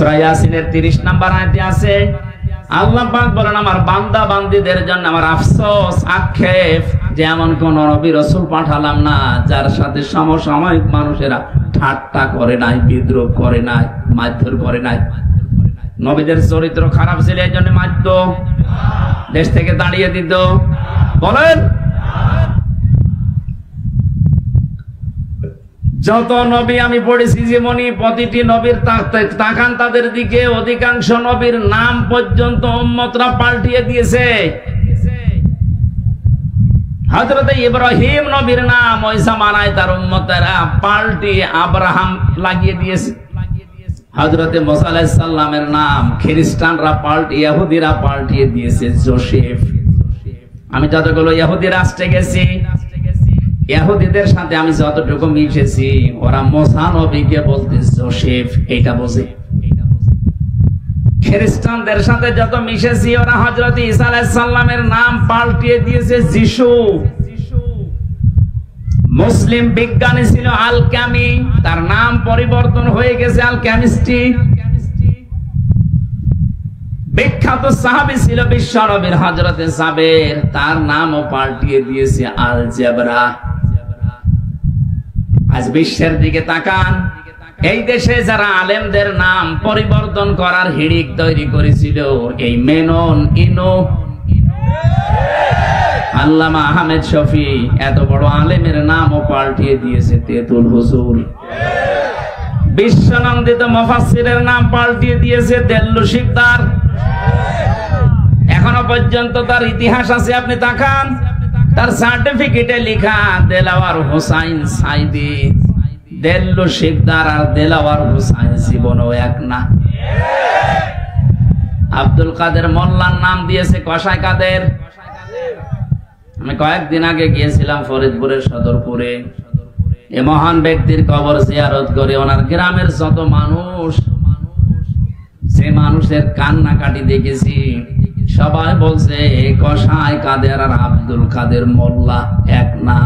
সূরা ইয়াসিনের 30 নম্বর আয়াতে আছে, আল্লাহ পাক বলেন আমার বান্দা বান্দীদের জন্য আমার আফসোস, আক্ষেপ যে এমন কোন নবী রাসূল পাঠালাম না যার সাথে সমসাময়িক মানুষেরা ঠাট্টা করে নাই, বিদ্রোহ করে নাই, মারধর করে নাই। নবীদের চরিত্র খারাপ ছিল, এই জন্য মারত, দেশ থেকে তাড়িয়ে দিত। বলেন, যত নবী আমি পড়েছি জীবনী, প্রতিটি নবীর তাকান তাদের দিকে, অধিকাংশ নবীর নাম পর্যন্ত উম্মতরা পাল্টিয়ে দিয়েছে। হযরত ইব্রাহিম নবীর নাম ওই জামানায় তার উম্মতেরা পাল্টিয়ে আব্রাহাম লাগিয়ে দিয়েছে। হযরত মুসা আলাইহিস সালামের নাম খ্রিস্টানরা পাল্টিয়ে, ইহুদিরা পাল্টিয়ে দিয়েছে জোসেফ। আমি যতগুলো ইহুদি রাষ্ট্রে গেছি, ইহুদিদের সাথে আমি যতটুকু মিশেছি, ওরা মুসা নবীকে বলতে জোসেফ, এইটা বোঝে। খ্রিস্টানদের সাথে যত মিশেছি, ওরা হযরত ঈসা আলাইহিস সালামের নাম পাল্টিয়ে দিয়েছে যিশু। মুসলিম বিজ্ঞানী ছিল আল-কামি, তার নাম পরিবর্তন হয়ে গেছে আল-কেমিস্ট্রি। বিখ্যাত সাহাবী ছিল বিশ্ব নবীর হযরত জাবের, তার নামও পাল্টিয়ে দিয়েছে আল-জাবরা। আজ বিশ্বের দিকে তাকান, এই দেশে যারা আলেমদের নাম পরিবর্তন করার হিড়িক তৈরি করেছিল, এই মেনন, ইনো, আল্লামা আহমেদ শফি, এত বড় আলেমের নামও পাল্টিয়ে দিয়েছে তেতুল হুজুর। বিশ্বনন্দিত মুফাসসিরের নাম পাল্টিয়ে দিয়েছে দেল্লু শিকদার। এখনো পর্যন্ত তার ইতিহাস আছে, আপনি তাকান, তার সার্টিফিকেটে লেখা দেলাওয়ার হোসাইন সাইদি। দেল্লু শিকদার আর দেলাওয়ার হোসাইন জীবনও এক না। আব্দুল কাদের মোল্লার নাম দিয়েছে কসাই কাদের। আমি কয়েকদিন আগে গিয়েছিলাম ফরিদপুরের সদরপুরে, এ মহান ব্যক্তির কবর জিয়ারত করে ওনার গ্রামের যত মানুষ, সে মানুষের কান্নাকাটি দেখেছি। সবাই বলছে কসাই কাদের আর আব্দুল কাদের মোল্লা এক না।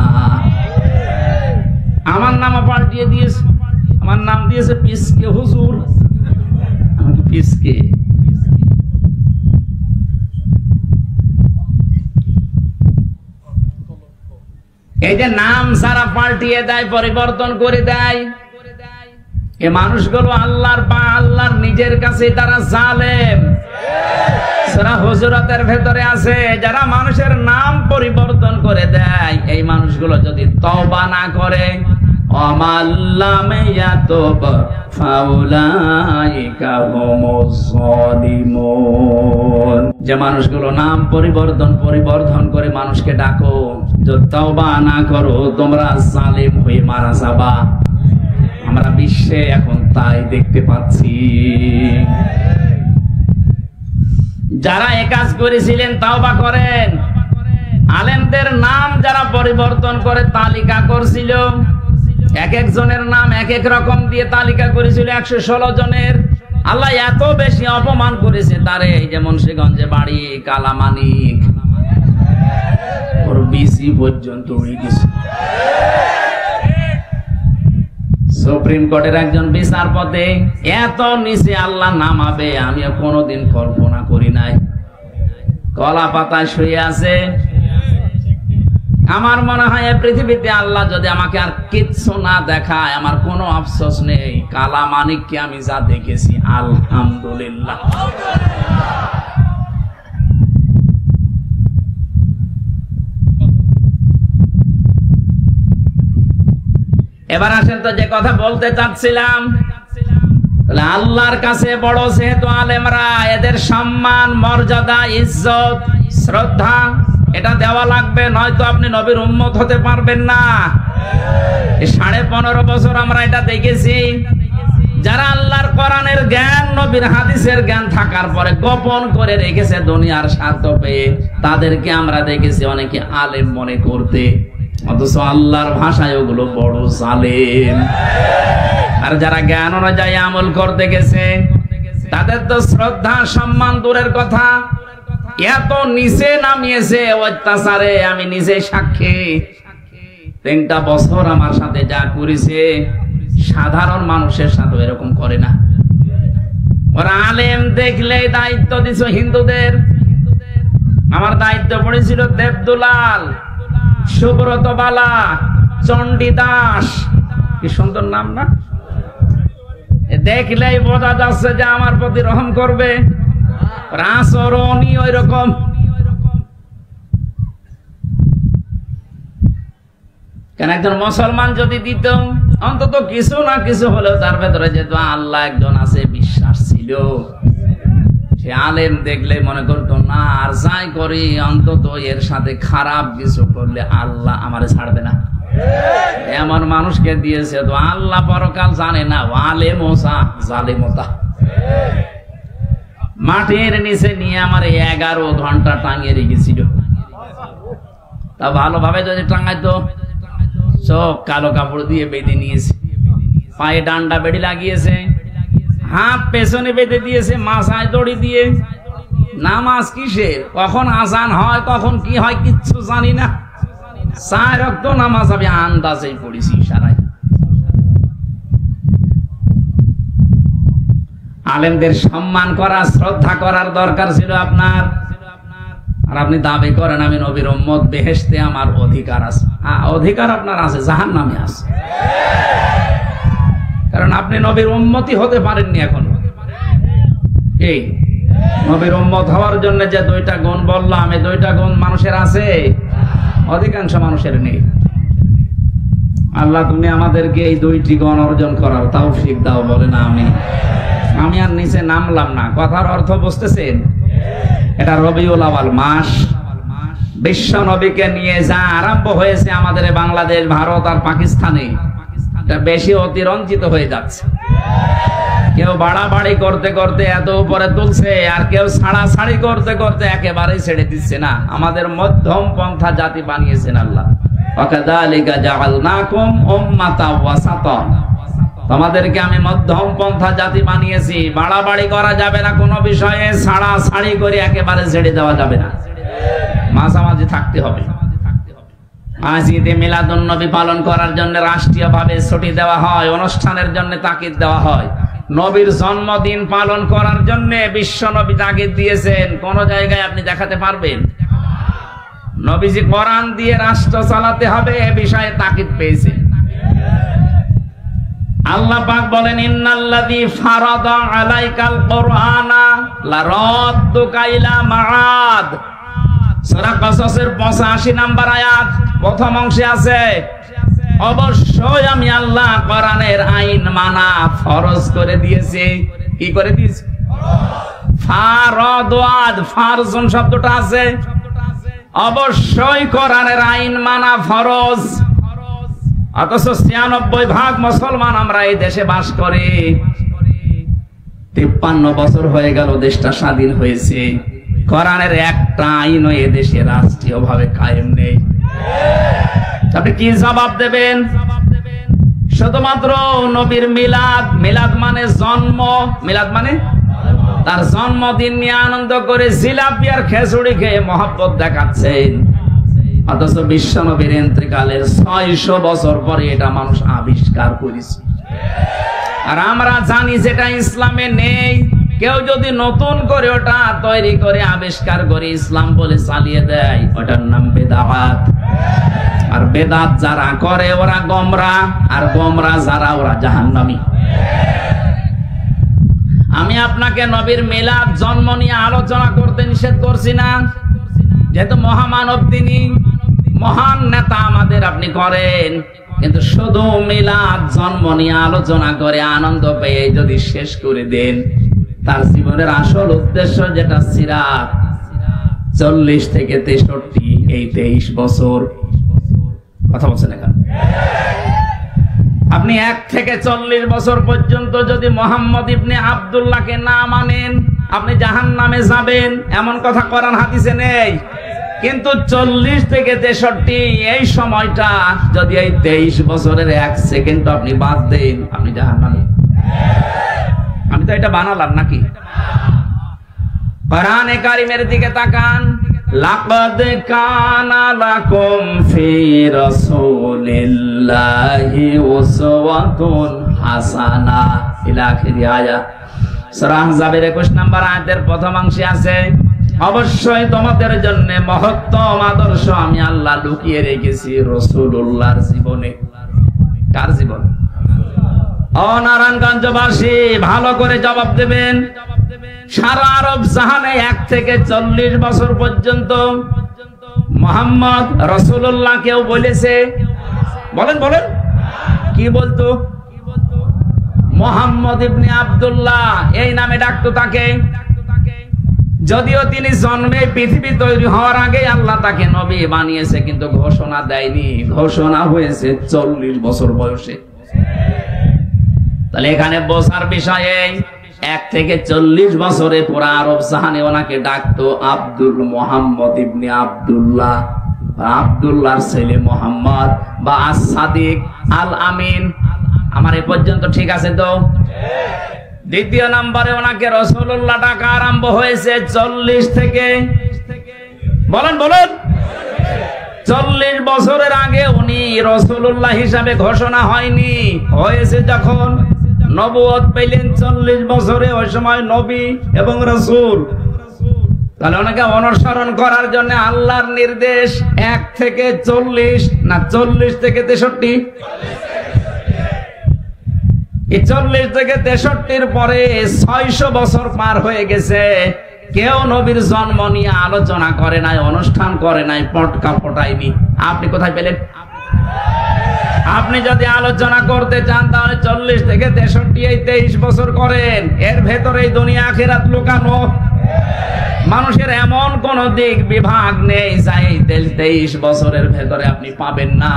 আমার নাম পাল্টিয়ে দিয়েছে, আমার নাম দিয়েছে পিসকে হুজুর। পিসকে এই যে নাম সারা পাল্টিয়ে দেয়, পরিবর্তন করে দেয়, এ মানুষগুলো আল্লাহর বা আল্লাহর নিজের কাছে তারা জালেম। সূরা হুজুরাতের ভেতরে আছে, যারা মানুষের নাম পরিবর্তন করে দেয়, এই মানুষগুলো যদি তওবা না করে, আমাল্লাম ইয়াতুব ফাউলাইকা হুমুজ যালিমুন, যে মানুষগুলো নাম পরিবর্তন করে মানুষকে ডাকো, যদি তওবা না করো তোমরা জালিম হয়ে মারা যাবা। আমরা বিশ্বে এখন তাই দেখতে পাচ্ছি। যারা এ কাজ করেছিলেন তওবা করেন। আলেমদের নাম যারা পরিবর্তন করে তালিকা করছিল, এক একজনের নাম এক এক রকম দিয়ে তালিকা করেছিল, 116 জনের। আল্লাহ এত বেশি অপমান করেছে তারে, এই যে মুন্সিগঞ্জে বাড়ি, কালামানিক, ওর বিসি পর্যন্ত উড়ে গেছে। সুপ্রিম কোর্টের একজন বিচারপতি এত নিচে আল্লাহ নামাবে আমি কোনোদিন কল্পনা করি নাই। কলা পাতায় শুয়ে আছে। আমার মনে হয় এই পৃথিবীতে আল্লাহ যদি আমাকে আর কিচ্ছু না দেখায়, আমার কোনো আফসোস নেই। কালা মানিককে আমি যা দেখেছি, আলহামদুলিল্লাহ। এবার আসেন তো যে কথা বলতে চাচ্ছিলাম, আল্লাহর কাছে বড় যেহেতু আলেমরা, এদের সম্মান, মর্যাদা, ইজ্জত, শ্রদ্ধা এটা দেওয়া লাগবে, নয়তো আপনি নবীর উম্মত হতে পারবেন না। 15.5 বছর আমরা এটা দেখেছি। যারা আল্লাহর কোরআনের জ্ঞান, নবীর হাদিসের জ্ঞান থাকার পরে গোপন করে রেখেছে দুনিয়ার স্বার্থ পেয়ে, তাদেরকে আমরা দেখেছি অনেকে আলেম মনে করতে, অথচ আল্লাহর ভাষায় ওগুলো বড় জালেম। আর যারা জ্ঞান অনুযায়ী আমল করতে গেছে, তাদের তো শ্রদ্ধা সম্মান দূরের কথা, এত নিচে নামিয়েছে অত্যাচারে। আমি নিজে সাক্ষী, 3টা বছর আমার সাথে যা করেছে, সাধারণ মানুষের সাথে এরকম করে না। ওরা আলেম দেখলে দায়িত্ব দিছ হিন্দুদের। আমার দায়িত্ব পড়েছিল দেবদুলাল, সুব্রত বালা, চণ্ডীদাস, কি সুন্দর নাম না? দেখলেই বোঝা যাচ্ছে যে আমার প্রতি রহম করবে। আচরণই ওই রকম। কেন একজন মুসলমান যদি দিত অন্তত কিছু না কিছু হলেও তার ভেতরে যেহেতু আল্লাহ একজন আছে বিশ্বাস ছিল, সে আলেম দেখলে মনে করতো না আর যাই করি অন্তত এর সাথে খারাপ কিছু করলে আল্লাহ আমারে ছাড়বে না। এমন মানুষকে দিয়েছে তো আল্লাহ পরকাল জানে না। আলেমোসা জালেমতা। মাটির নিচে নিয়ে আমার 11 ঘন্টা টাঙিয়ে রেখেছিল। তা ভালোভাবে যদি টাঙাইতো, চোখ কালো কাপড় দিয়ে বেঁধে নিয়েছে, পায়ে ডান্ডা বেড়ি লাগিয়েছে, হাত পেছনে বেঁধে দিয়েছে, মাথায় দড়ি দিয়ে। নামাজ কিসের, কখন আজান হয় কখন কি হয় কিচ্ছু জানি না। 4 ওয়াক্ত নামাজ আমি আন্দাজেই পড়েছি ইশারায়। আলেমদের সম্মান করা, শ্রদ্ধা করার দরকার ছিল আপনার। আর আপনি দাবি করেন আমি নবীর উম্মত, বেহেশতে আমার অধিকার আছে। অধিকার আপনার আছে, জাহান্নামে আছে। কারণ আপনি নবীর উম্মতই হতে পারেননি এখন। এই নবীর উম্মত হওয়ার জন্য যে 2টা গুণ বললাম, এই 2টা গুণ মানুষের আছে, অধিকাংশ মানুষের নেই। আল্লাহ তুমি আমাদেরকে এই 2টি গুণ অর্জন করার তৌফিক দাও, বলে না আমি আর নিচে নামলাম না। কথার অর্থ বুঝতেছেন? এটা রবিউল আউয়াল মাস, বিশ্ব নবীকে নিয়ে যা আরম্ভ হয়েছে আমাদের বাংলাদেশ, ভারত আর পাকিস্তানে, এটা বেশি অতিরঞ্জিত হয়ে যাচ্ছে। কেউ বাড়াবাড়ি করতে করতে এত উপরে তুলছে, আর কেউ ছাড়াছাড়ি করতে করতে একেবারেই ছেড়ে দিচ্ছে না। আমাদের মধ্যম পন্থা জাতি বানিয়েছেন আল্লাহ। ওয়াকাযালিকা জাআলনাকুম উম্মাতাও ওয়াসাতান, তোমাদেরকে আমি মধ্যম পন্থা জাতি বানিয়েছি। বাড়াবাড়ি করা যাবে না কোনো বিষয়ে, ছাড়াছাড়ি করে একেবারে ছেড়ে দেওয়া যাবে না, মাঝামাঝি থাকতে হবে। আজ ঈদে মিলাদুন নবী পালন করার জন্য রাষ্ট্রীয়ভাবে ছুটি দেওয়া হয়, অনুষ্ঠানের জন্য তাকিদ দেওয়া হয়। নবীর জন্মদিন পালন করার জন্য বিশ্ব নবী তাকিদ দিয়েছেন। কোন জায়গায় আপনি দেখাতে পারবেন নবীজি কোরআন দিয়ে রাষ্ট্র চালাতে হবে এ বিষয়ে তাকিদ পেয়েছেন? আল্লাহ পাক বলেন ইন্নাল্লাযী ফারাদা আলাইকাল কুরআনা লারাদ্দুকা ইলা মাআদ। সূরা কসসের 85 নম্বর আয়াত প্রথম অংশে আছে, অবশ্যই আমি আল্লাহ কোরআনের আইন মানা ফরজ করে দিয়েছি। কি করে দিয়েছি? ফারাদাদ, ফারজুন শব্দটা আছে। অবশ্যই কোরআনের আইন মানা ফরজ। অথচ 96% মুসলমান আমরা এই দেশে বাস করি। 53 বছর হয়ে গেল দেশটা স্বাধীন হয়েছে, কোরআনের একটা আইনও এ দেশে রাষ্ট্রীয়ভাবে কায়েম নেই। আপনি কি জবাব দেবেন? শুধুমাত্র নবীর মিলাদ, মিলাদ মানে জন্ম, মিলাদ মানে তার জন্মদিন নিয়ে আনন্দ করে জিলাপি আর খেজুরি খেয়ে মহব্বত দেখাচ্ছেন। অথচ বিশ্ব নবীর ইন্তেকালের 600 বছর পরে এটা মানুষ আবিষ্কার করেছে। আর আমরা জানি যেটা ইসলামে নেই। কেউ যদি নতুন করে ওটা তৈরি করে আবিষ্কার করে ইসলাম বলে চালিয়ে দেয়, ওটার নাম বেদাত। আর বেদাত যারা করে ওরা গোমরাহ, আর গোমরাহ যারা ওরা জাহান্নামী। আমি আপনাকে নবীর মিলাদ, জন্ম নিয়ে আলোচনা করতে নিষেধ করছি না, যেহেতু মহামানব তিনি, মহান নেতা আমাদের, আপনি করেন। কিন্তু শুধু মিলাদ, জন্ম নিয়ে আলোচনা করে আনন্দ পেয়ে যদি শেষ করে দেন, তার জীবনের আসল উদ্দেশ্য যেটা সিরাত, 40 থেকে 63, এই 23 বছর কথা বলছেন এখানে। আপনি 1 থেকে 40 বছর পর্যন্ত যদি মোহাম্মদ ইবনে আব্দুল্লাহকে না মানেন, আপনি জাহান্নামে যাবেন, এমন কথা কোরআন হাদিসে নেই। কিন্তু 40 থেকে 63 এই সময়টা যদি এই 23 বছরের 1 সেকেন্ড আপনি বাদ দেন, আপনি জাহান্নামে। আমি তো এটা বানালাম নাকি? কোরআনে কারীমের দিকে তাকান। লাকাদ কানা লাকুম ফি রাসূলিল্লাহি উসওয়াতুন হাসানাহ ইলা আখির আয়াত। সূরা আহজাবের 21 নম্বর আয়াতের প্রথম অংশে আছে, অবশ্যই তোমাদের জন্য মহত্তম আদর্শ আমি আল্লাহ লুকিয়ে রেখেছি রাসূলুল্লাহর জীবনে। কার জীবনে? ও নারায়ণগঞ্জবাসী, ভালো করে জবাব দেবেন। সারা আরব জাহানে 1 থেকে 40 বছর পর্যন্ত মুহাম্মদ রাসূলুল্লাহ কেউ বলেছে? বলেন বলেন, কি বলতো? মুহাম্মদ ইবনে আব্দুল্লাহ এই নামে ডাকতো তাকে। যদিও তিনি জন্মে পৃথিবী তৈরি হওয়ার আগে আল্লাহ তাকে নবী বানিয়েছে, কিন্তু ঘোষণা দেয়নি, ঘোষণা হয়েছে 40 বছর বয়সে। তাহলে এখানে বোঝার বিষয়ে 1 থেকে 40 বছরে পুরা আরব জাহানে ওনাকে ডাকতো আব্দুল মুহাম্মদ ইবনে আব্দুল্লাহ, আব্দুল্লাহর ছেলে মুহাম্মদ বা আস-সাদিক আল আমিন। আমার এ পর্যন্ত ঠিক আছে তো? দ্বিতীয় নম্বরে ওনাকে রাসূলুল্লাহ ডাকা আরম্ভ হয়েছে 40 থেকে, বলেন বলেন, 40 বছরের আগে উনি রাসূলুল্লাহ হিসাবে ঘোষণা হয়নি। হয়েছে যখন নবুয়ত পেলেন 40 বছরে, ওই সময় নবী এবং রাসূল। তাহলে ওনাকে অনুসরণ করার জন্য আল্লাহর নির্দেশ 1 থেকে 40 না 40 থেকে 63। এই 40 থেকে 63-র পরে 600 বছর পার হয়ে গেছে। কেউ নবীর জন্ম নিয়ে আলোচনা করে নাই, অনুষ্ঠান করে নাই, পটকা ফোটায়নি। আপনি কোথায় পেলেন? আপনি যদি আলোচনা করতে চান তাহলে 40 থেকে 63 এই 23 বছর করেন। এর ভেতরে দুনিয়া আখিরাত লুকানো। মানুষের এমন কোন দিক বিভাগ নেই যাই 23 বছরের ভেতরে আপনি পাবেন না।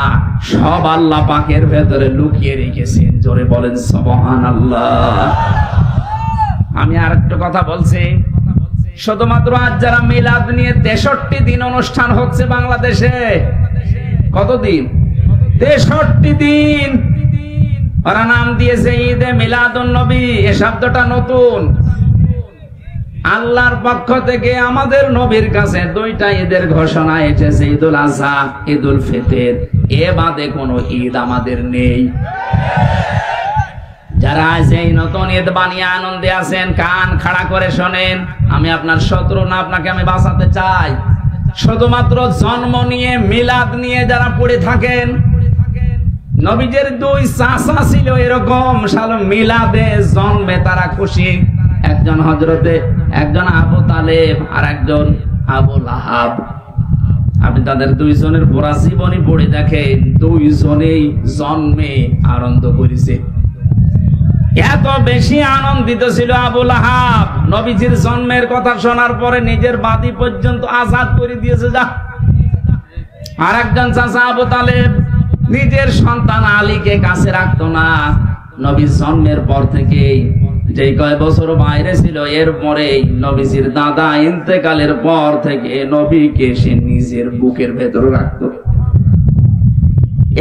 সব আল্লাহ পাকের ভেতরে লুকিয়ে রেখেছেন। জোরে বলেন সুবহানাল্লাহ। আমি আরেকটা কথা বলছি, শুধুমাত্র আজ যারা মিলাদ নিয়ে 63 দিন অনুষ্ঠান হচ্ছে বাংলাদেশে। কতদিন? 63 দিন। ওরা নাম দিয়েছে ঈদে মিলাদুন নবী। এই শব্দটা নতুন। আল্লাহর পক্ষ থেকে আমাদের নবীর কাছে 2টা ঈদের ঘোষণা এসেছে, ঈদুল আযহা, ঈদুল ফিতর। এ বাদে কোনো ঈদ আমাদের নেই। যারা এই নতুন ঈদ বানিয়ে আনন্দে আছেন, কান খাড়া করে শোনেন। আমি আপনার শত্রু না, আপনাকে আমি বাঁচাতে চাই। শুধুমাত্র জন্ম নিয়ে, মিলাদ নিয়ে যারা পড়ে থাকেন, নবীজের 2 চাচা ছিল এরকম, শালো মিলাদে জন্মে তারা খুশি। একজন হযরতে, একজন আবু তালেব আর একজন আবু লাহাব। আপনি তাদের 2 জনের পুরা জীবনী পড়ে দেখেন, 2 জনেই জন্মে আনন্দ করেছে। এত বেশি আনন্দিত ছিল আবু লাহাব, নবীজির জন্মের কথা শোনার পরে নিজের বাদী পর্যন্ত আজাদ করে দিয়েছে। যা। আর একজন চাচা আবু তালেব নিজের সন্তান আলীকে কাছে রাখতো না। নবীর জন্মের পর থেকেই যে কয় বছর বাইরে ছিল, এরপরে নবীজির দাদা ইন্তেকালের পর থেকে নবীকে সে নিজের বুকের ভেতর রাখতো।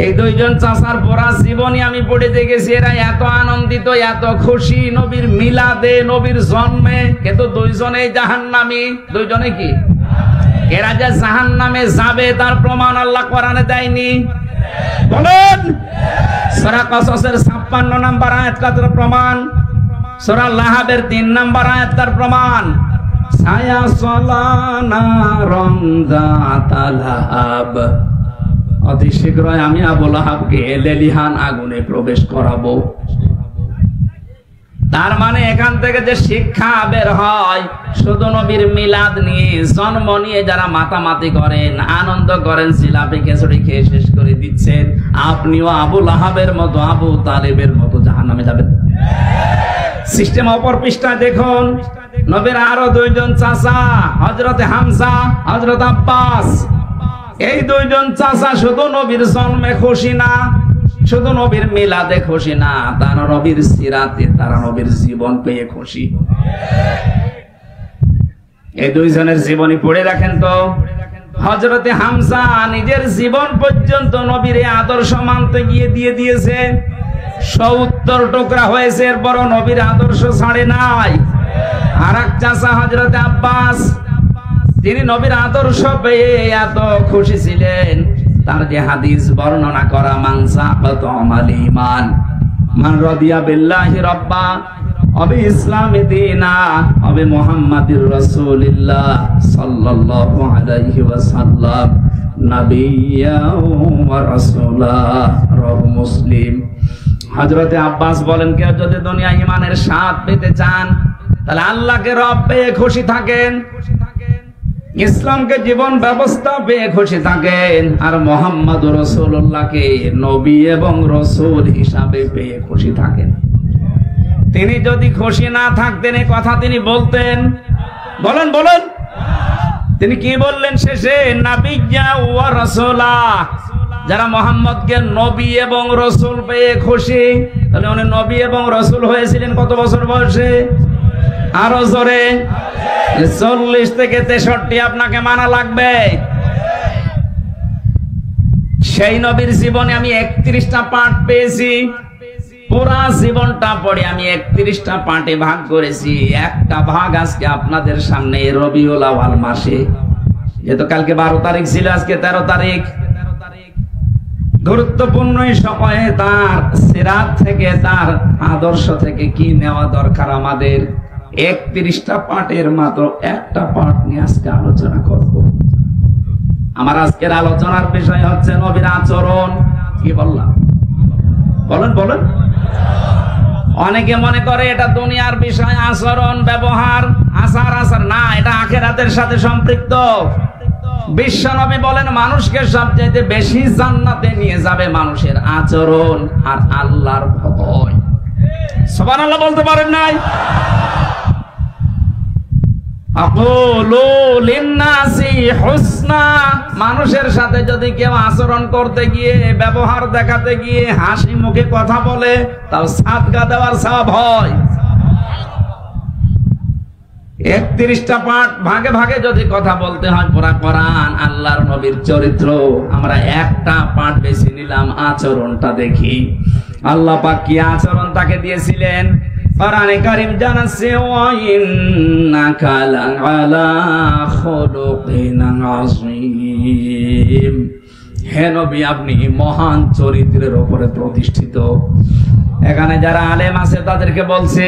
এই 2 জন চাচার পড়া জীবনী আমি পড়ে দেখেছি। এরা এত আনন্দিত, এত খুশি নবীর মিলাদে, নবীর জন্মে, কিন্তু 2 জনেই জাহান্নামী। 2 জনে কি? এরা যে জাহান্নামে যাবে তার প্রমাণ আল্লাহ কোরআনে দেয়নি। বলেন। সূরা কসসের 56 নম্বর আয়াতটার প্রমাণ, সূরা লাহাবের 3 নম্বর আয়াতটার প্রমাণ। ছায়া সলানা রমদাতা লাহাব, অতি শীঘ্রই আমি আবু লাহাবকে লেলিহান আগুনে প্রবেশ করাবো। তার মানে এখান থেকে যে শিক্ষা বের হয়, শুধু নবীর মিলাদ নিয়ে, জন্ম নিয়ে যারা মাতামাতি করেন, আনন্দ করেন, জিলাপি খিচুড়ি খেয়ে শেষ করে দিচ্ছেন, আপনিও আবু লাহাবের মতো, আবু তালেবের মতো জাহান্নামে যাবেন। সিস্টেম অপর পৃষ্ঠায় দেখুন, নবীর আরো 2 জন চাচা, হযরতে হামজা, হযরত আব্বাস। এই 2 জন চাচা শুধু নবীর জন্মে খুশি না, শুধু নবীর মিলাদে খুশি না, তারা নবীর সিরাতে, তারা নবীর জীবন পেয়ে খুশি। এই 2 জনের জীবনী পড়ে দেখেন তো। হযরতে হামজা নিজের জীবন পর্যন্ত নবীর আদর্শ মানতে গিয়ে দিয়ে দিয়েছে। 70 টুকরা হয়েছে, এরপরও নবীর আদর্শ ছাড়ে নাই। আর এক চাচা হযরতে আব্বাস, তিনি নবীর আদর্শ পেয়ে এত খুশি ছিলেন, তার যে হাদিস বর্ণনা করা, মান সাবাত আমাল ঈমান মান রাদিয়া বিল্লাহি রাব্বা অবি ইসলামি দীনা অবি মুহাম্মাদির রাসূলিল্লাহ সাল্লাল্লাহু আলাইহি ওয়াসাল্লাম নাবিয়্যা ওয়া রাসূলা। রাওয়াহু মুসলিম। হযরতে আব্বাস বলেন, কেউ যদি দুনিয়া ঈমানের স্বাদ পেতে চান তাহলে আল্লাহকে রব পেয়ে খুশি থাকেন, ইসলামকে জীবন ব্যবস্থা পেয়ে খুশি থাকেন, আর মুহাম্মদুর রাসূলুল্লাহকে নবী এবং রাসূল হিসাবে পেয়ে খুশি থাকেন। তিনি যদি খুশি না থাকতেন এই কথা তিনি বলতেন? বলেন বলেন। তিনি কি বললেন শেষে? নাবিয়্যা ওয়া রাসূলা। যারা মুহাম্মদকে নবী এবং রাসূল পেয়ে খুশি, তাহলে উনি নবী এবং রাসূল হয়েছিলেন কত বছর বয়সে? আরো জোরে। 40 থেকে 63 আপনাকে মানা লাগবে। সেই নবীর জীবনে আমি 31টা পাঠ পেয়েছি। পুরা জীবনটা পড়ে আমি 31টা পাঠে ভাগ করেছি। একটা ভাগ আজকে আপনাদের সামনে রবিউল আউয়াল মাসে, যেহেতু কালকে 12 তারিখ ছিল, আজকে 13 তারিখ। গুরুত্বপূর্ণ এই সময়ে তার সিরাত থেকে, তার আদর্শ থেকে কি নেওয়া দরকার আমাদের, 31টা পাঠের মাত্র একটা পাঠ নিয়ে আজকে আলোচনা করব। আমার আজকের আলোচনার বিষয় হচ্ছে নবীর আচরণ। কি বললাম? বলেন বলেন। অনেকে মনে করে এটা দুনিয়ার বিষয়, আচরণ ব্যবহার, আচার আচার না, এটা আখিরাতের সাথে সম্পৃক্ত। বিশ্বনবী বলেন, মানুষকে সবচেয়ে বেশি জান্নাতে নিয়ে যাবে মানুষের আচরণ আর আল্লাহর ভয়। সুবহানাল্লাহ বলতে পারেন নাই? আকুলু লিন্নাসি হুসনা। মানুষের সাথে যদি কেউ আচরণ করতে গিয়ে, ব্যবহার দেখাতে গিয়ে হাসি মুখে কথা বলে, তাও সাদকা দেওয়ার সওয়াব হয়। 31টা পাঠ ভাগে ভাগে যদি কথা বলতে হয়, পুরা কোরআন আল্লাহর নবীর চরিত্র, আমরা একটা পাঠ বেছে নিলাম, আচরণটা দেখি। আল্লাহ পাক কি আচরণ তাকে দিয়েছিলেন? কোরআনে কারীম জানাচ্ছে, ওয়া ইন্নাকা লাআলা খুলুকিন আযীম। হে নবী, আপনি মহান চরিত্রের উপরে প্রতিষ্ঠিত। এখানে যারা আলেম আছে তাদেরকে বলছে,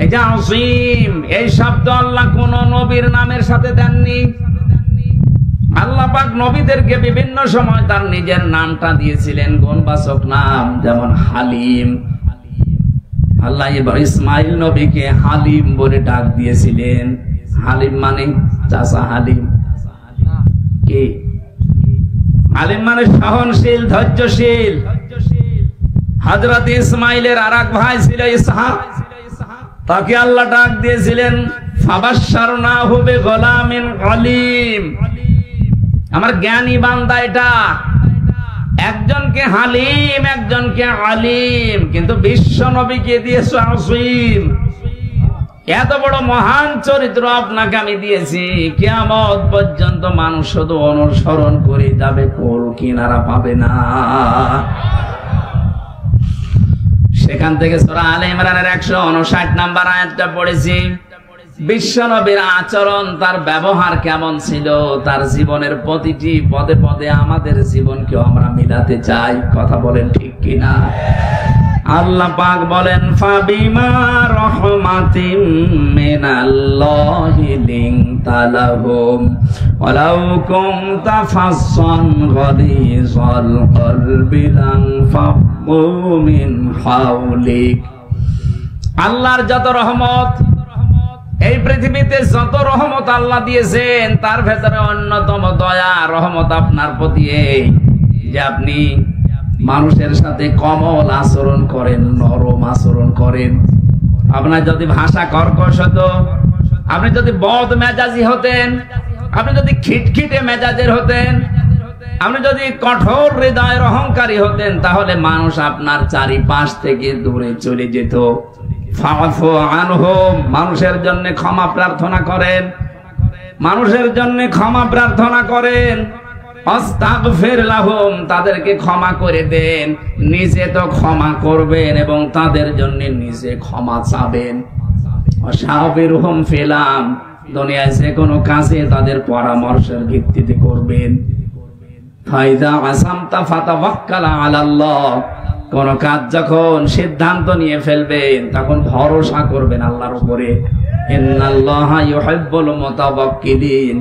এই যে আযীম, এই শব্দ আল্লাহ কোন নবীর নামের সাথে দেননি। আল্লাহ পাক নবীদেরকে বিভিন্ন সময় তার নিজের নামটা দিয়েছিলেন, গুণবাচক নাম, যেমন হালিম। আল্লাহ ইসমাইল নবীকে হালিম বলে ডাক দিয়েছিলেন। হালিম মানে চাচা হালিম। কি হালিম মানে সহনশীল, ধৈর্যশীল। হযরত ইসমাইলের আরেক ভাই ছিল ইসহাক, তাকে আল্লাহ ডাক দিয়েছিলেন ফাবাশশারনাহু বিগুলামিন আলীম। আমার জ্ঞানী বান্দা এটা, একজনকে হালিম, একজনকে আলিম, কিন্তু বিশ্ব নবীকে দিয়েছে আযীম। এত বড় মহান চরিত্র আপনাকে আমি দিয়েছি, কিয়ামত পর্যন্ত মানুষ শুধু অনুসরণ করে যাবে, কোল কিনারা পাবে না। সেখান থেকে সূরা আলে ইমরানের 159 নম্বর আয়াতটা পড়েছি। বিশ্ব নবীর আচরণ, তার ব্যবহার কেমন ছিল, তার জীবনের প্রতিটি পদে পদে আমাদের জীবনকেও আমরা মিলাতে চাই। কথা বলেন ঠিক কিনা? আল্লাহ পাক বলেন, ফাবিমা রাহমাতিম মিনাল্লাহি লিনতা লাহুম ওয়ালাউ কুনতা ফাসসান গালিযাল কলবি লানফাদু মিন হাওলিক। আল্লাহর যত রহমত, এই পৃথিবীতে যত রহমত আল্লাহ দিয়েছেন, তার ভেতরে অন্যতম দয়া রহমত আপনার প্রতি এই যে আপনি মানুষের সাথে কোমল আচরণ করেন, নরম আচরণ করেন। আপনার যদি ভাষা কর্কশ হতো, আপনি যদি বদ মেজাজি হতেন, আপনি যদি খিটখিটে মেজাজের হতেন, আপনি যদি কঠোর হৃদয়ের অহংকারী হতেন, তাহলে মানুষ আপনার চারিপাশ থেকে দূরে চলে যেত। ফাফু আনহুম, মানুষের জন্য ক্ষমা প্রার্থনা করেন, মানুষের জন্য ক্ষমা প্রার্থনা করেন। আস্তাগফির লাহুম, তাদেরকে ক্ষমা করে দেন। নিজে তো ক্ষমা করবেন এবং তাদের জন্য নিজে ক্ষমা চাবেন। ওয়াশাবিরহুম ফিল আমর, দুনিয়ায় যে কোনো কাজে তাদের পরামর্শের ভিত্তিতে করবেন। ফাইদা আসামতা ফাতাওয়াক্কাল আলাল্লাহ, কোন কাজ যখন সিদ্ধান্ত নিয়ে ফেলবেন তখন ভরসা করবেন আল্লাহর উপরে। ইন্নাল্লাহা ইউহিব্বুল মুতাওয়াক্কিলিন,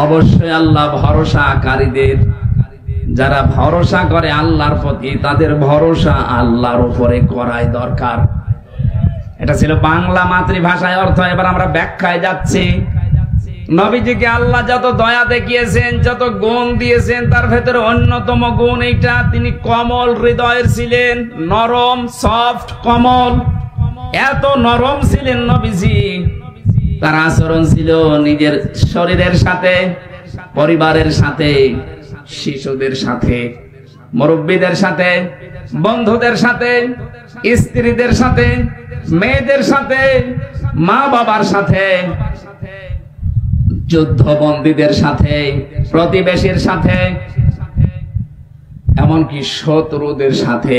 অবশ্যই আল্লাহ ভরসাকারীদের, যারা ভরসা করে আল্লাহর প্রতি তাদের ভরসা আল্লাহর উপরে করাই দরকার। এটা ছিল বাংলা মাতৃভাষায় অর্থ। এবার আমরা ব্যাখ্যায় যাচ্ছি। নবীজিকে আল্লাহ যত দয়া দেখিয়েছেন, যত গুণ দিয়েছেন, তার ভেতরে অন্যতম গুণ এইটা, তিনি কোমল হৃদয়ের ছিলেন, নরম, সফট, কোমল। এত নরম ছিলেন নবীজি, তার আচরণ ছিল নিজের শরীরের সাথে, পরিবারের সাথে, শিশুদের সাথে, মুরব্বীদের সাথে, বন্ধুদের সাথে, স্ত্রীদের সাথে, মেয়েদের সাথে, মা বাবার সাথে, যুদ্ধবন্দীদের সাথে, প্রতিবেশীর সাথে, এমনকি শত্রুদের সাথে।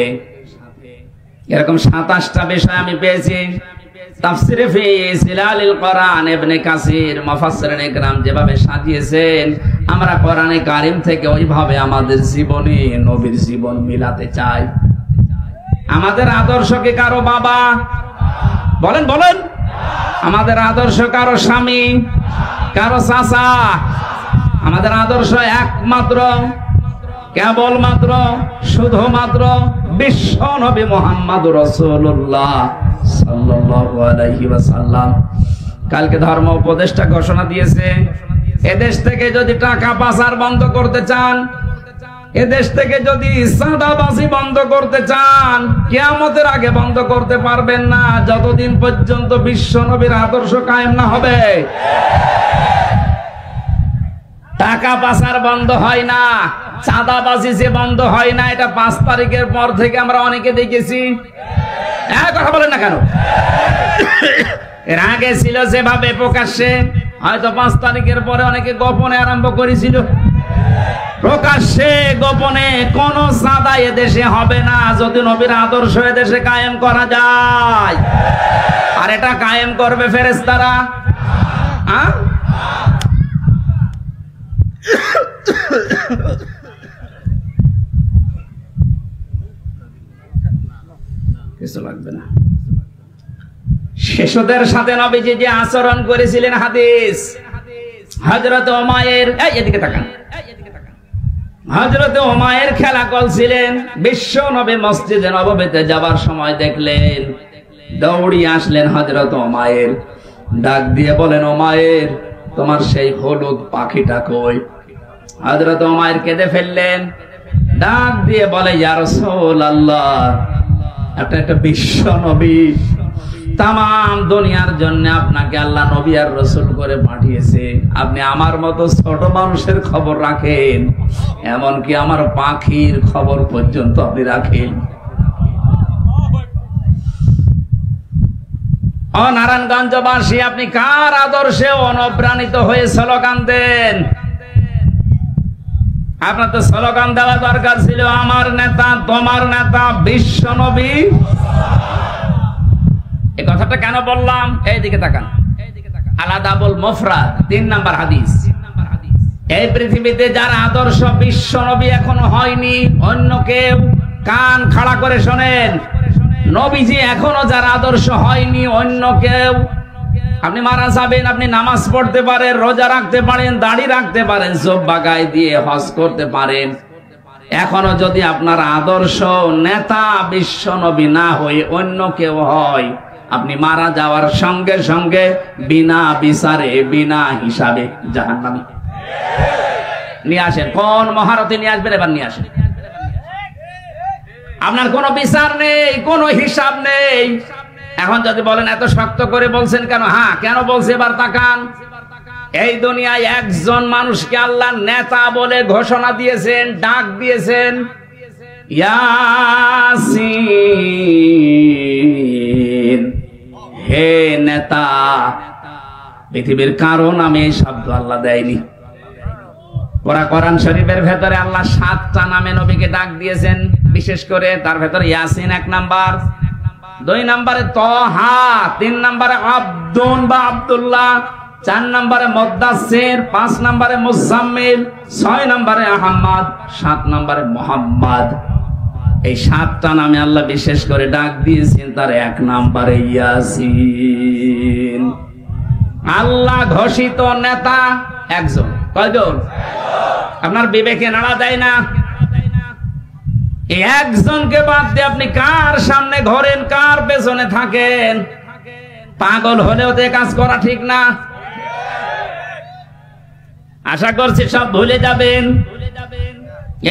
এরকম 27টা বিষয় আমি পেয়েছি তাফসিরে ফি জিলালিল কোরআন। ইবনে কাসির, মুফাসসিরিন ইকরাম যেভাবে সাজিয়েছেন, আমরা কোরআনে কারীম থেকে ওইভাবে আমাদের জীবনে নবীর জীবন মিলাতে চাই। আমাদের আদর্শ কি কারো বাবা? বলেন বলেন। আমাদের আদর্শ কারো স্বামী, কারো চাচা? আমাদের আদর্শ একমাত্র, কেবলমাত্র, শুধুমাত্র বিশ্ব নবী মুহাম্মদুর রাসূলুল্লাহ সাল্লাল্লাহু আলাইহি ওয়াসাল্লাম। কালকে ধর্ম উপদেষ্টা ঘোষণা দিয়েছে, এদেশ থেকে যদি টাকা পাচার বন্ধ করতে চান, এদেশ থেকে যদি চাঁদাবাজি বন্ধ করতে চান, কিয়ামতের আগে বন্ধ করতে পারবেন না যতদিন পর্যন্ত বিশ্ব নবীর আদর্শ কায়েম না হবে। টাকা পাচার বন্ধ হয় না, চাঁদাবাজি যে বন্ধ হয় না, এটা 5 তারিখের পর থেকে আমরা অনেকে দেখেছি। কথা বলেন না কেন? এর আগে ছিল যেভাবে প্রকাশ্যে, হয়তো 5 তারিখের পরে অনেকে গোপনে আরম্ভ করেছিল। প্রকাশ্যে গোপনে কোন চাঁদা এদেশে হবে না যদি নবীর আদর্শ এদেশে কায়েম করা যায়। আর এটা কায়েম করবে ফেরেশতারা। কিছু লাগবে না। শিশুদের সাথে নবীজি যে আচরণ করেছিলেন, হাদিস হযরত উমায়ের, এদিকে তাকান, হযরত উমায়ের খেলা করছিলেন। বিশ্ব নবী মসজিদে নববীতে যাবার সময় দেখলেন, দৌড়িয়ে আসলেন হযরত উমায়ের, ডাক দিয়ে বলেন, উমায়ের তোমার সেই হলুদ পাখিটা কই? হযরত উমায়ের কেঁদে ফেললেন, ডাক দিয়ে বলে, ইয়া রাসূলুল্লাহ, একটা বিশ্ব নবী, তামাম দুনিয়ার জন্য আপনাকে আল্লাহ নবী আর রাসূল করে পাঠিয়েছে, আপনি আমার মতো ছোট মানুষের খবর রাখেন, এমনকি আমার পাখির খবর পর্যন্ত আপনি রাখেন। ও নারায়ণগঞ্জবাসী, আপনি কার আদর্শে অনুপ্রাণিত হয়ে স্লোগান দেন? আপনার তো স্লোগান দেওয়া দরকার ছিল, আমার নেতা, তোমার নেতা বিশ্ব নবী। এই কথাটা কেন বললাম? এইদিকে তাকান, আলাদাবুল মুফরাদ 3 নাম্বার হাদিস। এই পৃথিবীতে যার আদর্শ বিশ্ব নবী এখনো হয়নি, অন্য কেউ, কান খাড়া করে শোনেন, নবীজি এখনো যার আদর্শ হয়নি, অন্য কেউ। আপনি মারা যাবেন, আপনি নামাজ পড়তে পারেন, রোজা রাখতে পারেন, দাড়ি রাখতে পারেন, জুব্বা গায়ে দিয়ে হজ করতে পারেন, এখনো যদি আপনার আদর্শ নেতা বিশ্ব নবী না হয়ে অন্য কেউ হয়, আপনি মারা যাওয়ার সঙ্গে সঙ্গে বিনা বিচারে, বিনা হিসাবে জাহান্নামী। নিয়ে আসেন, কোন মহারথী নিয়ে আসবেন? এবার নিয়ে আসেন। আপনার কোনো বিচার নেই, কোনো হিসাব নেই। এখন যদি বলেন এত শক্ত করে বলছেন কেন? হ্যাঁ, কেন বলছে এবার তাকান। এই দুনিয়ায় একজন মানুষকে আল্লাহ নেতা বলে ঘোষণা দিয়েছেন, ডাক দিয়েছেন, ইয়াসিন, হে নেতা। পৃথিবীর কারো নামে এই শব্দ আল্লাহ দেয়নি। কোরআন শরীফের ভেতরে আল্লাহ 7টা নামে নবীকে ডাক দিয়েছেন, বিশেষ করে তার ভেতরে ইয়াসিন 1 নাম্বার, 2 নম্বরে তহা, 3 নম্বরে আব্দুন বা আব্দুল্লাহ, 4 নম্বরে মুদ্দাসসির, 5 নম্বরে মুজাম্মিল, 6 নম্বরে আহমদ, 7 নম্বরে মুহাম্মদ। এই 7টা নামে আল্লাহ বিশেষ করে ডাক দিয়েছেন, তার 1 নম্বরে ইয়াসিন। আল্লাহ ঘোষিত নেতা একজন। কয়জন? আপনার বিবেকে নাড়া দেয় না? এই একজনকে বাদ দিয়ে আপনি কার সামনে ঘোরেন, কার পেছনে থাকেন? পাগল হলেও তো কাজ করা ঠিক না। আশা করছি সব ভুলে যাবেন।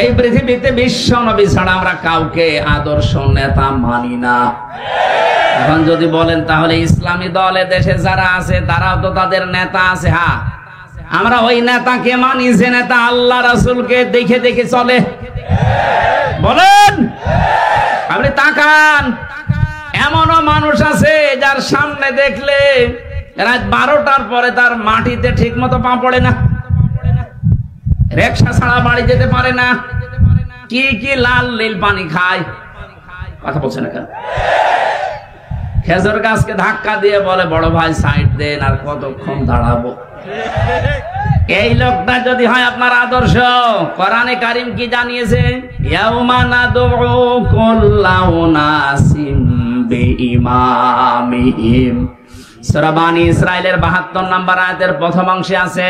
এই পৃথিবীতে বিশ্ব নবী ছাড়া আমরা কাউকে আদর্শ নেতা মানি না। এখন যদি বলেন তাহলে ইসলামী দলে দেশে যারা আছে তারাও তো তাদের নেতা আছে। হ্যাঁ, আমরা ওই নেতাকে মানি যে নেতা আল্লাহ রাসূলকে দেখে দেখে চলে। বলেন, আপনি তাকান, এমনও মানুষ আছে যার সামনে দেখলে রাত 12টার পরে তার মাটিতে ঠিক মতো পা পড়ে না, রিকশা ছাড়া বাড়ি যেতে পারে না, কি কি লাল নীল পানি খায়। কথা বলছে না কেন? খেজুর গাছকে ধাক্কা দিয়ে বলে বড় ভাই সাইড দেন, আর কতক্ষণ দাঁড়াবো। এই লোকটা যদি হয় আপনার আদর্শ, কোরআনে কারীম কি জানিয়েছে? ইয়াউমা নাদউ কুল্লা উনাসিম বিইমামিহিম। সূরা বানী ইসরাঈলের 72 নম্বর আয়াতের প্রথম অংশে আছে,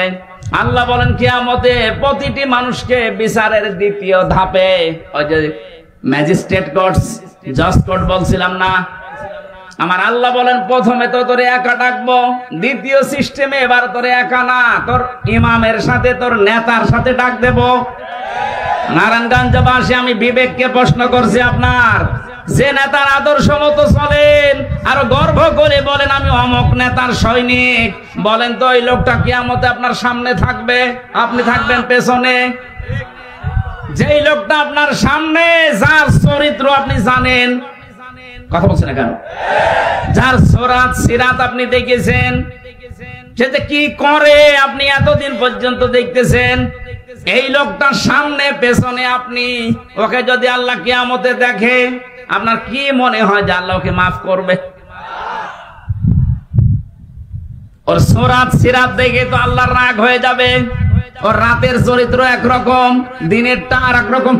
আল্লাহ বলেন কিয়ামতে প্রতিটি মানুষকে বিচারের দ্বিতীয় ধাপে, ওই যে ম্যাজিস্ট্রেট কোর্ট, জাজ কোর্ট বলছিলাম না, আমার আল্লাহ বলেন প্রথমে তো তোরে একা ডাকবো, দ্বিতীয় সিস্টেমে এবার তোরে একা না, তোর ইমামের সাথে, তোর নেতার সাথে ডাক দেব। নারায়ণগঞ্জবাসী, আমি বিবেককে প্রশ্ন করছি, আপনার যে নেতার আদর্শ মতো চলেন আর গর্ব করে বলেন আমি অমুক নেতার সৈনিক, বলেন তো ওই লোকটা কিয়ামতে আপনার সামনে থাকবে, আপনি থাকবেন পেছনে? যেই লোকটা আপনার সামনে, যার চরিত্র আপনি জানেন, কথা বলছেন না কেন, যার সুরাত সিরাত আপনি দেখেছেন, সে যে কি করে আপনি এতদিন পর্যন্ত দেখতেছেন, এই লোকটার সামনে পেছনে আপনি, ওকে যদি আল্লাহ কিয়ামতে দেখে আপনার কি মনে হয় যে আল্লাহ ওকে মাফ করবে? ওর সুরাত সিরাত দেখে তো আল্লাহর রাগ হয়ে যাবে। ওর রাতের চরিত্র একরকম, দিনেরটা আর একরকম।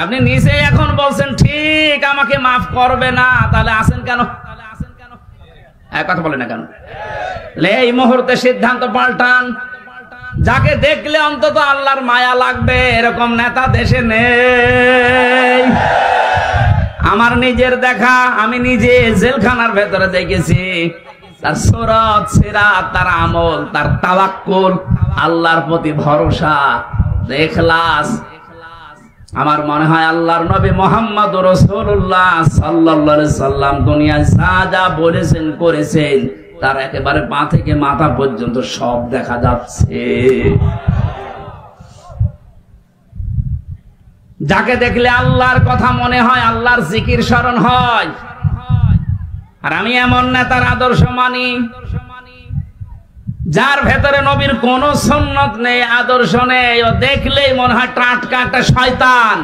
আপনি নিজে এখন বলছেন ঠিক আমাকে মাফ করবে না, তাহলে আসেন কেন? কথা বলে না কেন? এই মুহূর্তে সিদ্ধান্ত পাল্টান। যাকে দেখলে অন্তত আল্লাহর মায়া লাগবে এরকম নেতা দেশে নেই। আমার নিজের দেখা, আমি নিজে জেলখানার ভেতরে দেখেছি, তার সুরাত সিরাত, তার আমল, তার তাওয়াক্কুল, আল্লাহর প্রতি ভরসা, ইখলাস। আমার মনে হয় আল্লাহর নবী মুহাম্মদুর রাসূলুল্লাহ সাল্লাল্লাহু আলাইহি সাল্লাম দুনিয়ায় যা যা বলেছেন করেছেন তার একেবারে পা থেকে মাথা পর্যন্ত সব দেখা যাচ্ছে। যাকে দেখলে আল্লাহর কথা মনে হয়, আল্লাহর জিকির স্মরণ হয়। আর আমি এমন নেতার আদর্শ মানি যার ভেতরে নবীর কোন সুন্নত নেই, আদর্শ নেই, ও দেখলেই মনে হয় টাটকা একটা শয়তান।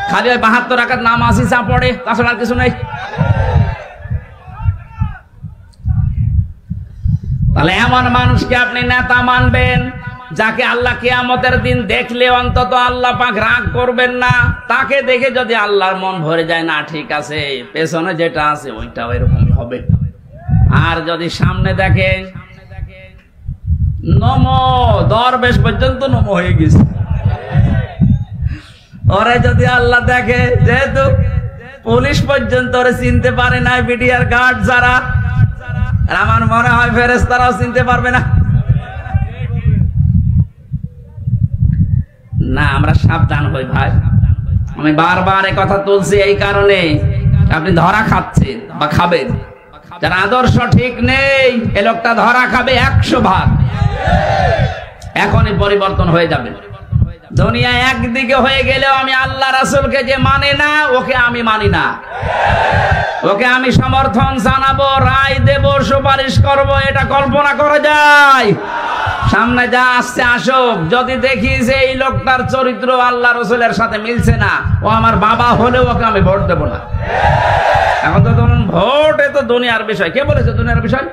খালি ওই 72 রাকাত নামাজই যা পড়ে, তাছাড়া আর কিছু নেই। তাহলে এমন মানুষকে আপনি নেতা মানবেন যাকে আল্লাহ কিয়ামতের দিন দেখলে অন্তত আল্লাহ পাক রাগ করবেন না। তাকে দেখে যদি আল্লাহর মন ভরে যায়, না ঠিক আছে, পেছনে যেটা আছে ওইটাও এরকমই হবে। আর যদি সামনে দেখেন নমো, দরবেশ পর্যন্ত নমো হয়ে গেছে, ওরে যদি আল্লাহ দেখে, যেহেতু পুলিশ পর্যন্ত ওরে চিনতে পারে না, বিডিআর গার্ড যারা, আমার মনে হয় ফেরেশতারাও চিনতে পারবে না। না, আমরা সাবধান হই ভাই। আমি বারবার এই কথা তুলছি এই কারণে, আপনি ধরা খাচ্ছেন বা খাবেন, যার আদর্শ ঠিক নেই, এ লোকটা ধরা খাবে 100 ভাগ। এখনই পরিবর্তন হয়ে যাবে। দুনিয়া একদিকে হয়ে গেলেও আমি আল্লাহ রাসূলকে যে মানে না, ওকে আমি মানি না, ওকে আমি সমর্থন জানাবো, রায় দেব, সুপারিশ করব, এটা কল্পনা করা যায়? সামনে যা আসছে আসুক, যদি দেখি যে এই লোকটার চরিত্র আল্লাহ রাসূলের সাথে মিলছে না, ও আমার বাবা হলেও ওকে আমি ভোট দেব না। এখন তো ধরুন ভোট, এ তো দুনিয়ার বিষয়। কে বলেছে দুনিয়ার বিষয়?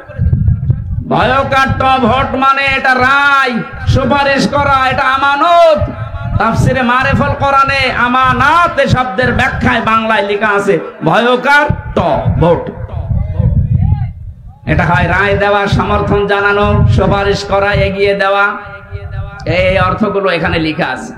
ভয়কাট্য ভোট মানে এটা রায়, সুপারিশ করা, এটা আমানত। তাফসিরে মারিফুল কোরআনে আমানাত শব্দের ব্যাখ্যায় বাংলায় লেখা আছে ভয়ঙ্কর ভোট। এটা হয় রায় দেওয়া, সমর্থন জানানো, সুপারিশ করা, এগিয়ে দেওয়া। এই অর্থগুলো এখানে লেখা আছে।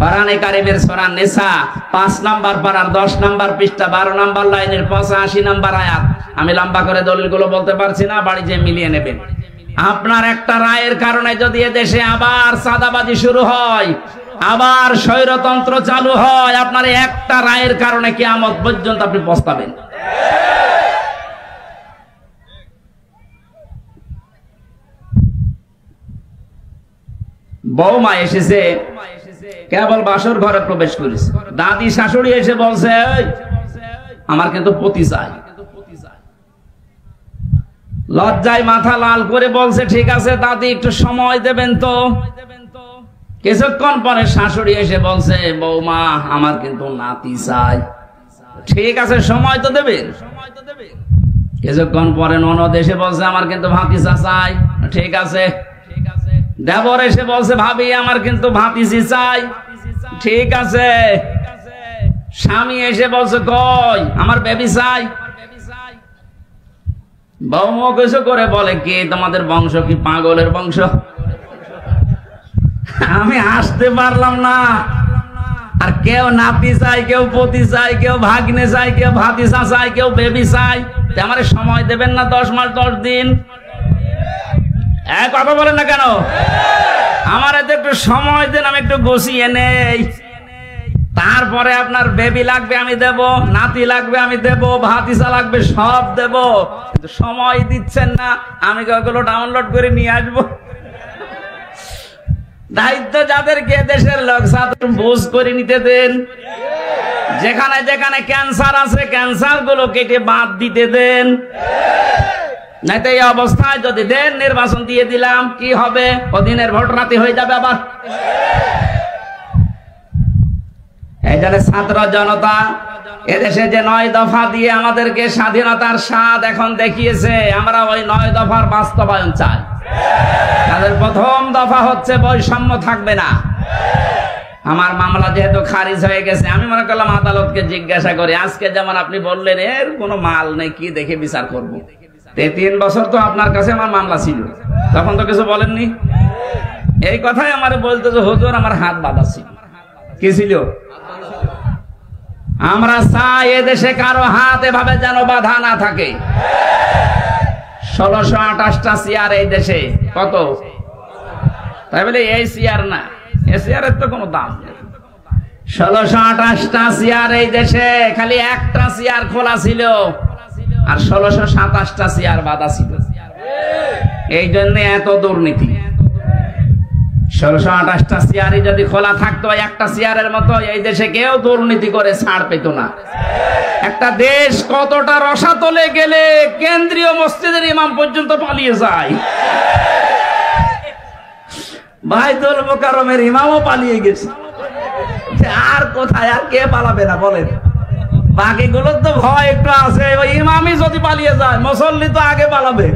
কোরআনে কারিমের সূরা নিসা 5 নম্বর পারার 10 নম্বর পৃষ্ঠা 12 নম্বর লাইনের 85 নম্বর আয়াত। আমি লম্বা করে দলিলগুলো বলতে পারছি না, বাড়ি যেয়ে মিলিয়ে নেবেন। আপনার একটা রায়ের কারণে যদি এদেশে আবার চাঁদাবাজি শুরু হয়, আবার স্বৈরতন্ত্র চালু হয়, আপনার একটা রায়ের কারণে কিয়ামত পর্যন্ত আপনি পস্তাবেন। বৌমা এসেছে, কেবল বাসর ঘরে প্রবেশ করেছে, দাদি শাশুড়ি এসে বলছে আমার কিন্তু পতি চাই। লজ্জায় মাথা লাল করে বলছে ঠিক আছে দাদি একটু সময় দেবেন তো। কিছুক্ষণ পরে শাশুড়ি এসে বলছে বৌমা আমার কিন্তু নাতি চাই। ঠিক আছে সময় তো দেবেন। কিছুক্ষণ পরে ননদ এসে বলছে আমার কিন্তু ভাতিজা চাই। ঠিক আছে। দেবর এসে বলছে ভাবি আমার কিন্তু ভাতিজি চাই। ঠিক আছে। স্বামী এসে বলছে কই আমার বেবি চাই। বৌমা কিছু করে বলে কি তোমাদের বংশ কি পাগলের বংশ? আমি আসতে পারলাম না। আর কেউ নাতি চাই, কেউ পতি চাই, কেউ ভাগ্নে চাই, কেউ ভাতিজা চাই, কেউ বেবি চাই। আমার সময় দেবেন না 10 মাস 10 দিন? কথা বলেন না কেন? আমার এতে একটু সময় দেন, আমি একটু গুছিয়ে নেই। তারপরে আপনার বেবি লাগবে আমি দেব, নাতি লাগবে আমি দেব, ভাতিজা লাগবে সব দেব। সময় দিচ্ছেন না, আমি ওগুলো ডাউনলোড করে নিয়ে আসবো। দায়িত্ব যাদেরকে দেশের লোক বুঝ করে নিতে দেন। যেখানে যেখানে ক্যান্সার আছে ক্যান্সার গুলো কেটে বাদ দিতে দেন। নাইতো এই অবস্থায় যদি দেন নির্বাচন দিয়ে দিলাম কি হবে? ওদিনের ভোট রাতে হয়ে যাবে আবার। এই জন্য ছাত্র জনতা এদেশে যে 9 দফা দিয়ে আমাদেরকে স্বাধীনতার স্বাদ এখন দেখিয়েছে, আমরা ওই 9 দফার বাস্তবায়ন চাই। তাদের প্রথম দফা হচ্ছে বৈষম্য থাকবে না। আমার মামলা যেহেতু খারিজ হয়ে গেছে, আমি মনে করলাম আদালতকে জিজ্ঞাসা করি। আজকে যেমন আপনি বললেন এর কোনো মাল নেই, কি দেখে বিচার করবো? 3 বছর তো আপনার কাছে আমার মামলা ছিল, তখন তো কিছু বলেননি। এই কথাই আমার বলতে যে হুজুর আমার হাত বাঁধা ছিল। কি ছিল? আমরা চাই এদেশে কারো হাত এভাবে যেন বাঁধা না থাকে। 1628টা চেয়ার এই দেশে। কত? তাই বলে এই চেয়ার না, এই চেয়ারের তো কোনো দাম নেই। 1628টা চেয়ার এই দেশে, খালি একটা চেয়ার খোলা ছিল আর 1627টা চেয়ার বাঁধা ছিল। এই জন্য এত দুর্নীতি। 1628টা চেয়ারই যদি খোলা থাকতো একটা চেয়ারের মতো, এই দেশে কেউ দুর্নীতি করে ছাড় পেত না। একটা দেশ কতটা রসাতলে গেলে কেন্দ্রীয় মসজিদের ইমাম পর্যন্ত পালিয়ে যায়। বাইতুল মুকাররমের ইমামও পালিয়ে গেছে। আর কোথায়, আর কে পালাবে না বলেন? বাকিগুলোর তো ভয় একটু আছে, ওই ইমামই যদি পালিয়ে যায় মুসল্লি তো আগে পালাবে।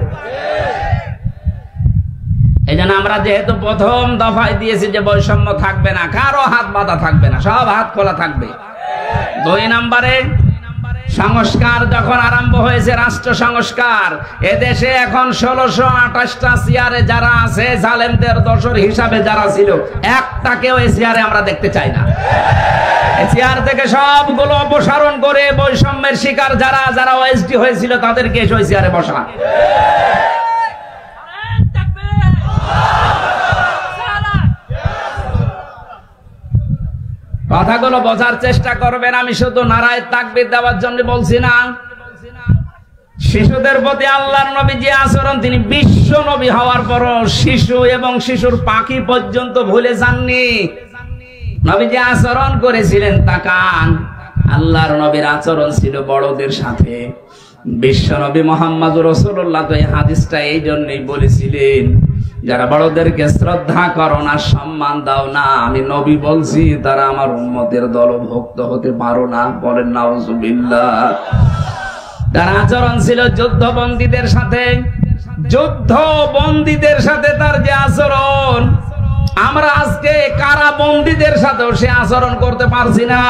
এই জন্য আমরা যেহেতু প্রথম দফায় দিয়েছি যে বৈষম্য থাকবে না, কারো হাত বাঁধা থাকবে না, সব হাত খোলা থাকবে। 2 নম্বরে সংস্কার যখন আরম্ভ হয়েছে, রাষ্ট্র সংস্কার। এদেশে এখন 1628টা চেয়ারে যারা আছে জালেমদের দোসর হিসাবে যারা ছিল, একটাকেও এই চেয়ারে আমরা দেখতে চাই না। এই চেয়ার থেকে সবগুলো অপসারণ করে বৈষম্যের শিকার যারা যারা ওএসডি হয়েছিল তাদেরকে ওই চেয়ারে বসা। কথাগুলো বোঝার চেষ্টা করবেন। আমি শুধু নারায়ে তাকবীর দেওয়ার জন্য বলছি না। শিশুদের প্রতি আল্লাহর নবী যে আচরণ, তিনি বিশ্ব নবী হওয়ার পরও শিশু এবং শিশুর পাখি পর্যন্ত ভুলে যাননি। নবী যে আচরণ করেছিলেন তাকান। আল্লাহর নবীর আচরণ ছিল বড়দের সাথে। বিশ্ব নবী মুহাম্মদুর রাসূলুল্লাহ তো এই হাদিসটা এই জন্যই বলেছিলেন, যারা বড়দেরকে শ্রদ্ধা করো না, সম্মান দাও না, আমি নবী বলছি তারা আমার উম্মতের দলভুক্ত হতে পারো না। বলেন নাউজুবিল্লাহ। তার আচরণ ছিল যুদ্ধবন্দীদের সাথে, যুদ্ধবন্দীদের সাথে তার যে আচরণ, আমরা আজকে কারাবন্দীদের সাথেও সে আচরণ করতে পারছি না।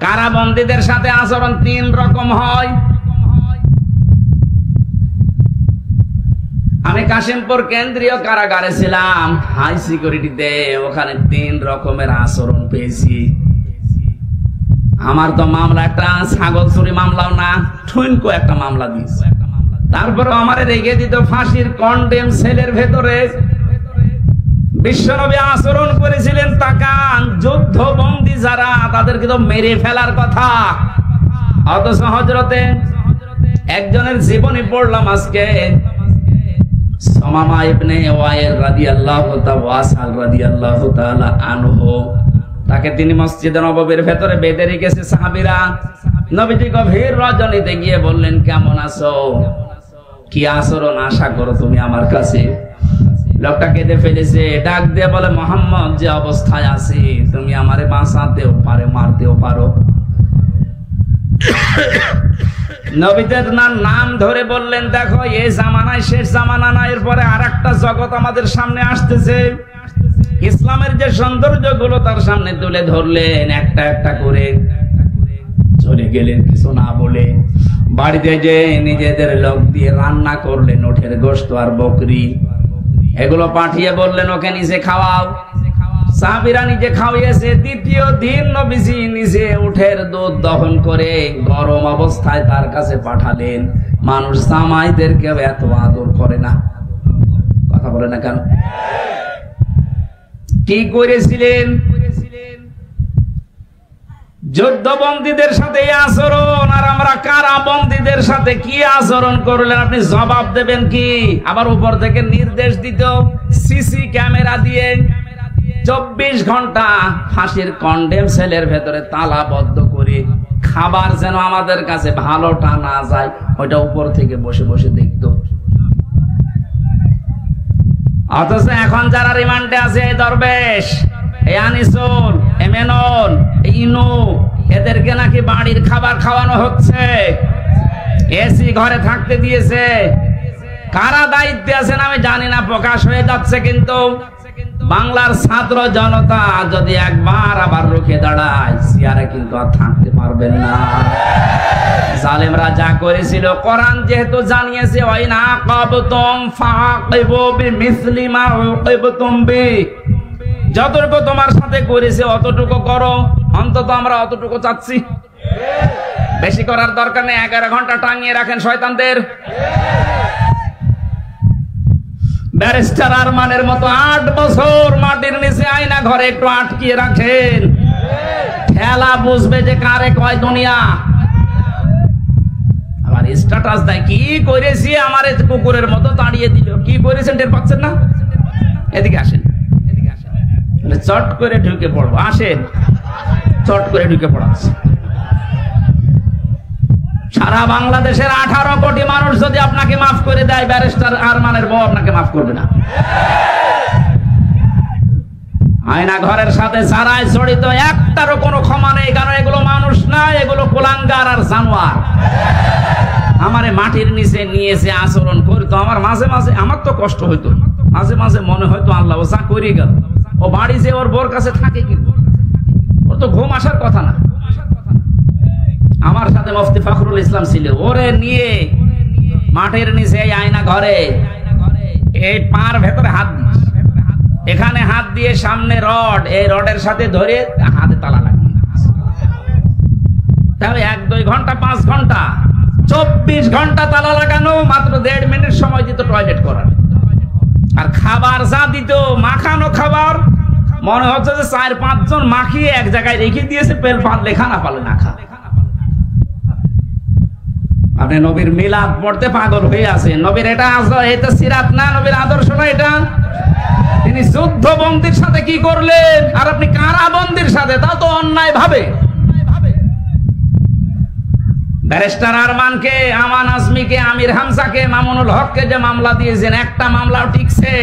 কারাবন্দীদের সাথে আচরণ 3 রকম হয়। আমি কাশিমপুর কেন্দ্রীয় কারাগারে ছিলাম, হাই সিকিউরিটিতে। ওখানে 3 রকমের আচরণ পেয়েছি। আমার তো মামলা একটা ছাগল চুরি মামলাও না, ঠুনকো একটা মামলা দিয়েছে। তারপরে আমারে রেখে দিত ফাঁসির কন্ডেম সেলের ভেতরে। বিশ্বনবী আচরণ করেছিলেন তাকান, যুদ্ধবন্দী যারা তাদেরকে তো মেরে ফেলার কথা, অথচ হযরতে একজনের জীবনী পড়লাম আজকে, সুমামা ইবনে ওয়াইল রাদিয়াল্লাহু তাআলা ওয়াসাল রাদিয়াল্লাহু তাআলা আনহু, তাকে তিনি মসজিদে নববীর ভেতরে বেঁধে রেখেছে সাহাবীরা। নবীজি গভীর রজনীতে গিয়ে বললেন, কেমন আছো, কি আচরণ আশা করো তুমি আমার কাছে? লোকটা কেঁদে ফেলেছে, ডাক দিয়ে বলে, মুহাম্মদ যে অবস্থায় আছি তুমি আমারে বাঁচাতেও পারে, মারতেও পারো। নবীদের নাম ধরে বললেন, দেখো এই জামানায় শেষ জামানা না, এরপরে আরেকটা জগৎ আমাদের সামনে আসতেছে। ইসলামের যে সৌন্দর্য গুলো তার সামনে তুলে ধরলেন, একটা একটা করে চলে গেলেন কিছু না বলে। বাড়িতে যে নিজেদের লোক দিয়ে রান্না করলেন ওঠের গোশত আর বকরি, এগুলো পাঠিয়ে বললেন ওকে নিজে খাওয়াও। সাহাবীরা নিজে খাওয়িয়েছে। দ্বিতীয় দিন নবীজি নিজে উঠের দুধ দহন করে গরম অবস্থায় তার কাছে পাঠালেন। মানুষ জামাইদেরকে এত আদর করে না, কথা বলে না কেন? কি করেছিলেন? যুদ্ধবন্দীদের সাথে এই আচরণ, আর আমরা কারাবন্দীদের সাথে কি আচরণ করলেন আপনি জবাব দেবেন কি? আবার উপর থেকে নির্দেশ দিত সিসি ক্যামেরা দিয়ে 24 ঘন্টা ফাঁসির কন্ডেম সেলের ভেতরে তালাবদ্ধ করে, খাবার যেন আমাদের কাছে ভালোটা না যায় ওইটা উপর থেকে বসে বসে দেখতো। অথচ এখন যারা রিমান্ডে আছে, এই দরবেশ, এই আনিসুল, এই মেনন, এই ইনু, এদেরকে নাকি বাড়ির খাবার খাওয়ানো হচ্ছে, এসি ঘরে থাকতে দিয়েছে। কারা দায়িত্বে আছেন আমি জানি না, প্রকাশ হয়ে যাচ্ছে। কিন্তু বাংলার ছাত্র জনতা যদি একবার আবার রুখে দাঁড়ায়, চেয়ারে কিন্তু আর থাকতে পারবেন না। জালেমরা যা করেছিল কোরআন যেহেতু জানিয়েছে, ওয়াইন আকাবতুম ফাআকিবু বিমিসলি মা উকিবতুম বি, যতটুকু তোমার সাথে করেছে অতটুকু করো। অন্তত আমরা অতটুকু চাচ্ছি, বেশি করার দরকার নেই। 11 ঘন্টা টাঙিয়ে রাখেন শয়তানদের। ব্যারিস্টার আরমানের মতো 8 বছর মাটির নিচে আয়না ঘরে একটু আটকিয়ে রাখেন, ঠেলা বুঝবে যে কারে কয় দুনিয়া। আবার স্ট্যাটাস দেয়, কি করেছি আমার কুকুরের মতো তাড়িয়ে দিল। কি করেছেন টের পাচ্ছেন না? এদিকে আসেন, চট করে ঢুকে পড়বো। আসেন, চট করে ঢুকে পড়াচ্ছে। সারা বাংলাদেশের 18 কোটি মানুষ যদি আপনাকে মাফ করে দেয়, ব্যারিস্টার আরমানের বউ আপনাকে মাফ করবে না। আয়না ঘরের সাথে যারাই জড়িত একটারও কোনো ক্ষমা নেই, কারণ এগুলো মানুষ না, এগুলো কুলাঙ্গার আর জানোয়ার। আমারে মাটির নিচে নিয়েছে আচরণ করতো, আমার মাঝে মাঝে আমার তো কষ্ট হইতো, মাঝে মাঝে মনে হয়তো আল্লাহ ও যা করে গেল। ও বাড়ি যে ওর বোর কাছে থাকে, কিন্তু ওর তো ঘুম আসার কথা না। আমার সাথে মুফতি ফখরুল ইসলাম ছিল, ওরে নিয়ে মাটির নিচে আয়না ঘরে এই পার ভেতরে হাত দিয়ে, এখানে হাত দিয়ে সামনে রড, এই রডের সাথে ধরে হাতে তালা লাগিয়ে, তাহলে 1-2 ঘন্টা 5 ঘন্টা 24 ঘন্টা তালা লাগানো, মাত্র 1.5 মিনিট সময় দিত টয়লেট করার। আর খাবার যা দিত, মাখানো খাবার, মনে হচ্ছে যে 4-5 জন মাখিয়ে এক জায়গায় রেখে দিয়েছে, পেল পারলে খানা পালে না খা। আপনি নবীর মিলাদ পড়তে পাগল হয়ে আছেন। নবীর এটা সিরাত না, নবীর আদর্শ না এটা। তিনি যুদ্ধবন্দীর সাথে কি করলেন, আর আপনি কারাবন্দীর সাথে, তাও তো অন্যায় ভাবে। ব্যারিস্টার আরমানকে, আমান আজমিকে, আমির হামজাকে, মামুনুল হককে যে মামলা দিয়েছেন, একটা মামলাও টিকছে?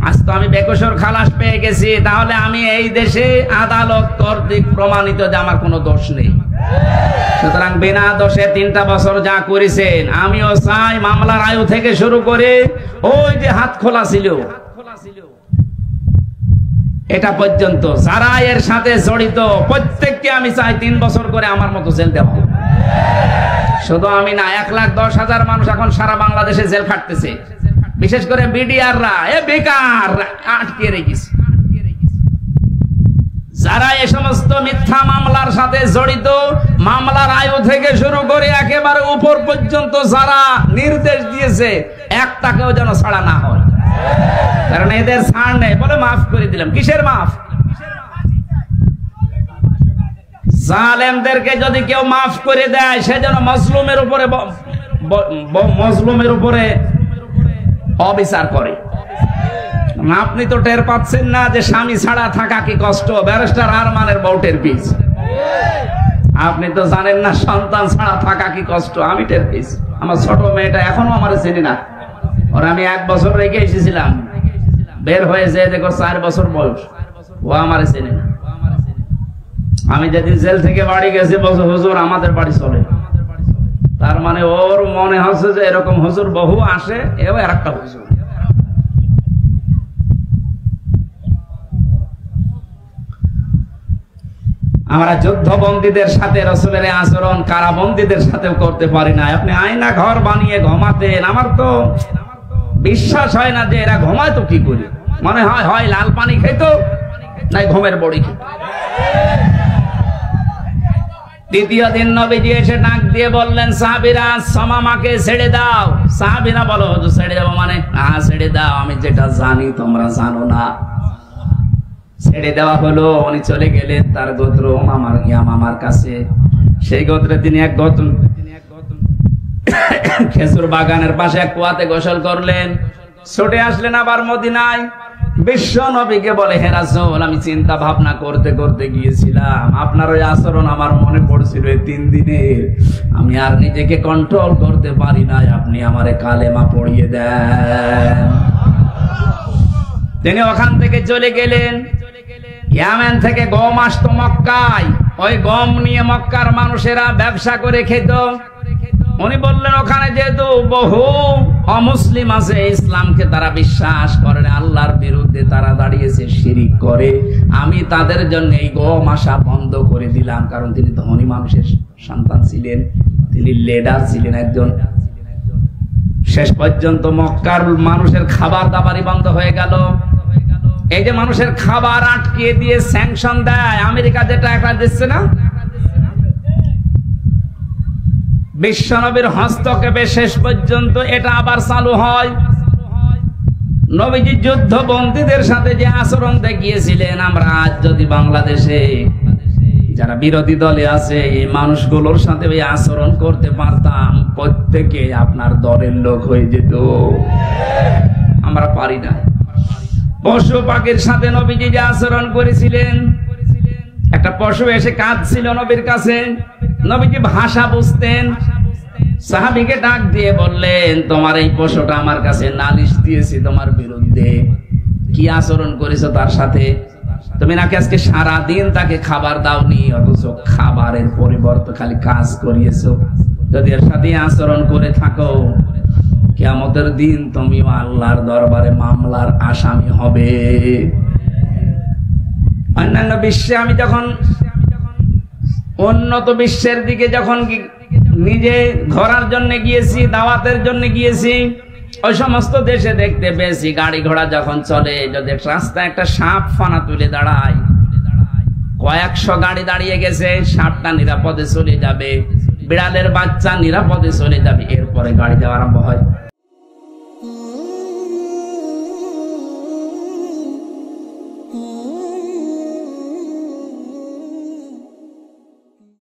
আজ তো আমি বেকসুর খালাস পেয়ে গেছি, তাহলে আমি এই দেশে আদালত কর্তৃক প্রমাণিত যে আমার কোনো দোষ নেই। সুতরাং বিনা দোষে 3টা বছর যা করেছেন, আমিও চাই মামলার আয়ু থেকে শুরু করে ওই যে হাত খোলা ছিল এটা পর্যন্ত যারা এর সাথে জড়িত প্রত্যেককে আমি চাই 3 বছর করে আমার মতো জেল দেওয়া। শুধু আমি না, 1,10,000 মানুষ এখন সারা বাংলাদেশে জেল খাটতেছে, বিশেষ করে বিডিআররা বেকার আটকে রেখেছে। যারা এই সমস্ত মিথ্যা মামলার সাথে জড়িত, মামলার আয়ু থেকে শুরু করে একেবারে উপর পর্যন্ত যারা নির্দেশ দিয়েছে, একটাকেও যেন ছাড়া না হয়, কারণ এদের ছাড় নেই। বলে মাফ করে দিলাম, কিসের মাফ? জালেমদেরকে যদি কেউ মাফ করে দেয়, সে যেন মজলুমের উপরে অবিচার করে। আপনি তো টের পাচ্ছেন না যে স্বামী ছাড়া থাকা কি কষ্ট? ব্যারিস্টার আরমানের বউটের পিস। আপনি তো জানেন না সন্তান ছাড়া থাকা কি কষ্ট। আমি টের পেয়েছি। আমার ছোট মেয়েটা এখনো আমার চেনে না। ওর আমি 1 বছর রেখে এসেছিলাম, বের হয়েছে দেখো 4 বছর বয়স, ও আমার চেনে না। আমি যেদিন জেল থেকে বাড়ি গেছি বলছে, হুজুর আমাদের বাড়ি চলে। তার মানে ওর মনে হচ্ছে যে এরকম হুজুর বহু আসে, এও আর একটা হুজুর। আমরা যুদ্ধবন্দীদের সাথে রাসূলের আচরণ কারাবন্দীদের সাথেও করতে পারি না। আপনি আয়না ঘর বানিয়ে ঘুমাতেন, আমার তো বিশ্বাস হয় না যে এরা ঘুমায় তো কি করে। মনে হয় হয় লাল পানি খেত, নাই ঘুমের বড়ি খেত। দ্বিতীয় দিন নবীজি এসে ডাক দিয়ে বললেন, সাহাবীরা সামামাকে ছেড়ে দাও। সাহাবীরা বলো, হুজুর ছেড়ে দেবো মানে? হ্যাঁ ছেড়ে দাও, আমি যেটা জানি তোমরা জানো না। ছেড়ে দেওয়া হলো। উনি চলে গেলেন তার গোত্র মামার কাছে। সেই গোত্রে তিনি এক খেজুর বাগানের পাশে এক কুয়াতে গোসল করলেন। ছুটে আসলেন আবার মদিনায়। বিশ্ব নবীকে বলে, হে রাসূল, আমি চিন্তা ভাবনা করতে করতে গিয়েছিলাম, আপনার ওই আচরণ আমার মনে পড়ছিল এই 3 দিনে, আমি আর নিজেকে কন্ট্রোল করতে পারি না, আপনি আমারে কালেমা পড়িয়ে দেন। তিনি ওখান থেকে চলে গেলেন। ইয়ামেন থেকে গম আসতো মক্কায়, ওই গম নিয়ে মক্কার মানুষেরা ব্যবসা করে খেত। উনি বললেন, ওখানে যেহেতু বহু অমুসলিম আছে, ইসলামকে তারা বিশ্বাস করে না, আল্লাহর বিরুদ্ধে তারা দাঁড়িয়েছে, শিরিক করে, আমি তাদের জন্য এই গম আসা বন্ধ করে দিলাম। কারণ তিনি ধনী মানুষের সন্তান ছিলেন, তিনি লিডার ছিলেন একজন। শেষ পর্যন্ত মক্কার মানুষের খাবার দাবারই বন্ধ হয়ে গেল। এই যে মানুষের খাবার আটকে দিয়ে স্যাংশন দেয় আমেরিকা, যেটা একটা দিচ্ছে না, বিশ্বনবীর হস্তক্ষেপে শেষ পর্যন্ত এটা আবার চালু হয়। নবীজি যুদ্ধবন্দীদের সাথে যে আচরণ দেখিয়েছিলেন, আমরা আজ যদি বাংলাদেশে যারা বিরোধী দলে আছে এই মানুষগুলোর সাথে ওই আচরণ করতে পারতাম, প্রত্যেকে আপনার দলের লোক হয়ে যেত। আমরা পারি না। পশু পাখির সাথে নবীজি যে আচরণ করেছিলেন, একটা পশু এসে কাঁদছিল নবীর কাছে, নবীজি ভাষা বুঝতেন। সাহাবীকে ডাক দিয়ে বললেন, তোমার এই পশুটা আমার কাছে নালিশ দিয়েছে তোমার বিরুদ্ধে, কি আচরণ করেছো তার সাথে? তুমি নাকি আজকে সারা দিন তাকে খাবার দাওনি, অথচ খাবারের পরিবর্তে খালি কাজ করিয়েছো। যদি এর সাথে আচরণ করে থাকো, কিয়ামতের দিন তুমি আল্লাহর দরবারে মামলার আসামি হবে। অন্যান্য বিশ্বে আমি যখন উন্নত বিশ্বের দিকে যখন নিজে ঘোরার জন্য গিয়েছি, দাওয়াতের জন্য গিয়েছি, ওই সমস্ত দেশে দেখতে পেয়েছি গাড়ি ঘোড়া যখন চলে, যদি রাস্তায় একটা সাপ ফানা তুলে দাঁড়ায়, কয়েকশো গাড়ি দাঁড়িয়ে গেছে, সাপটা নিরাপদে চলে যাবে, বিড়ালের বাচ্চা নিরাপদে চলে যাবে, এরপরে গাড়ি যাওয়া আরম্ভ হয়।